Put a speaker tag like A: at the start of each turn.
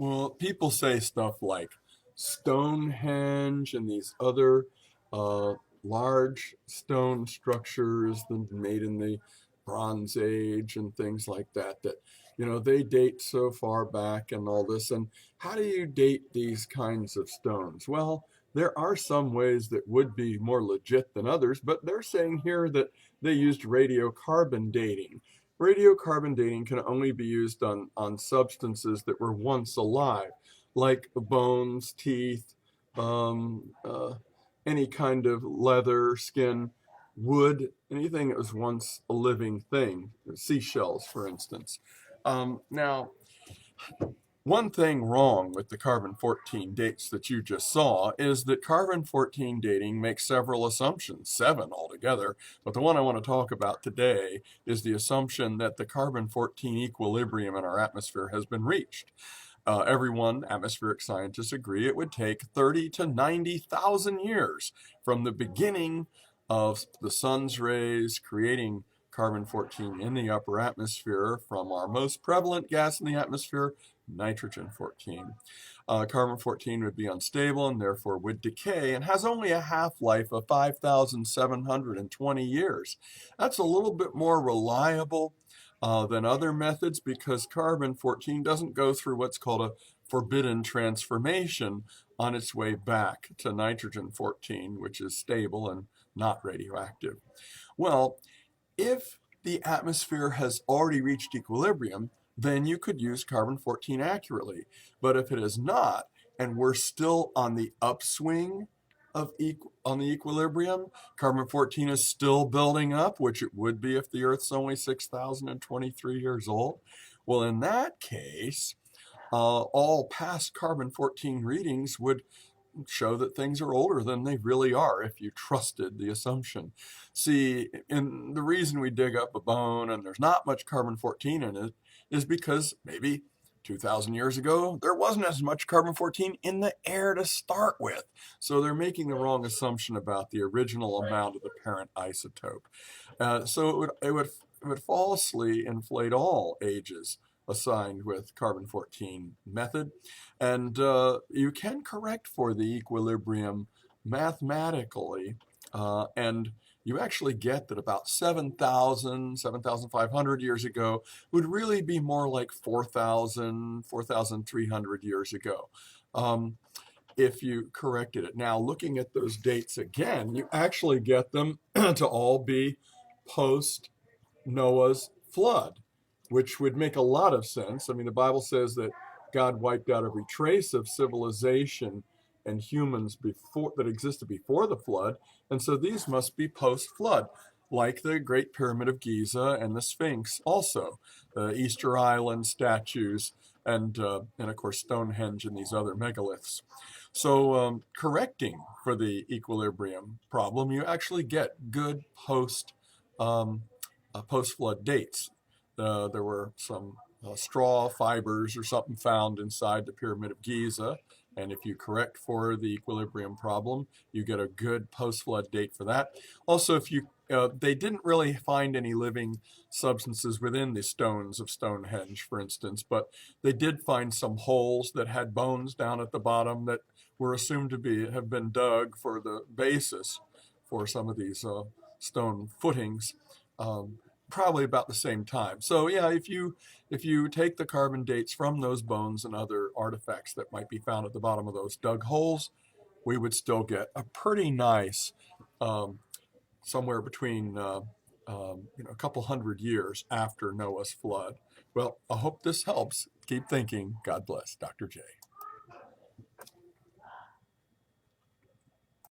A: Well, people say stuff like Stonehenge and these other uh, large stone structures made in the Bronze Age and things like that, they date so far back and all this. And how do you date these kinds of stones? Well, there are some ways that would be more legit than others, but they're saying here that they used radiocarbon dating. Radiocarbon dating can only be used on substances that were once alive, like bones, teeth, um, uh, any kind of leather, skin, wood, anything that was once a living thing, seashells, for instance. Now, one thing wrong with the carbon-14 dates that you just saw is that carbon-14 dating makes several assumptions, 7 altogether, but the one I want to talk about today is the assumption that the carbon-14 equilibrium in our atmosphere has been reached. Everyone, atmospheric scientists, agree it would take 30 to 90,000 years from the beginning of the sun's rays creating carbon-14 in the upper atmosphere from our most prevalent gas in the atmosphere, nitrogen-14. Carbon-14 would be unstable and therefore would decay and has only a half-life of 5,720 years. That's a little bit more reliable than other methods because carbon-14 doesn't go through what's called a forbidden transformation on its way back to nitrogen-14, which is stable and not radioactive. Well, if the atmosphere has already reached equilibrium, then you could use carbon-14 accurately. But if it is not, and we're still on the upswing on the equilibrium, carbon-14 is still building up, which it would be if the Earth's only 6,023 years old. Well, in that case, all past carbon-14 readings would show that things are older than they really are if you trusted the assumption. See, and the reason we dig up a bone and there's not much carbon-14 in it is because maybe 2,000 years ago, there wasn't as much carbon-14 in the air to start with. So they're making the wrong assumption about the original amount of the parent isotope. So it would falsely inflate all ages assigned with carbon-14 method. And you can correct for the equilibrium mathematically, and you actually get that about 7,000, 7,500 years ago would really be more like 4,000, 4,300 years ago if you corrected it. Now, looking at those dates again, you actually get them to all be post Noah's flood, which would make a lot of sense. I mean, the Bible says that God wiped out every trace of civilization and humans that existed before the flood, and so these must be post-flood, like the Great Pyramid of Giza and the Sphinx also, the Easter Island statues, and of course Stonehenge and these other megaliths. So correcting for the equilibrium problem, you actually get good post-flood dates. There were some straw fibers or something found inside the Pyramid of Giza, and if you correct for the equilibrium problem, you get a good post-flood date for that. Also, they didn't really find any living substances within the stones of Stonehenge, for instance, but they did find some holes that had bones down at the bottom that were assumed to have been dug for the basis for some of these stone footings. Probably about the same time. So yeah, if you take the carbon dates from those bones and other artifacts that might be found at the bottom of those dug holes, we would still get a pretty nice somewhere between a couple hundred years after Noah's flood. Well, I hope this helps. Keep thinking. God bless. Dr. J.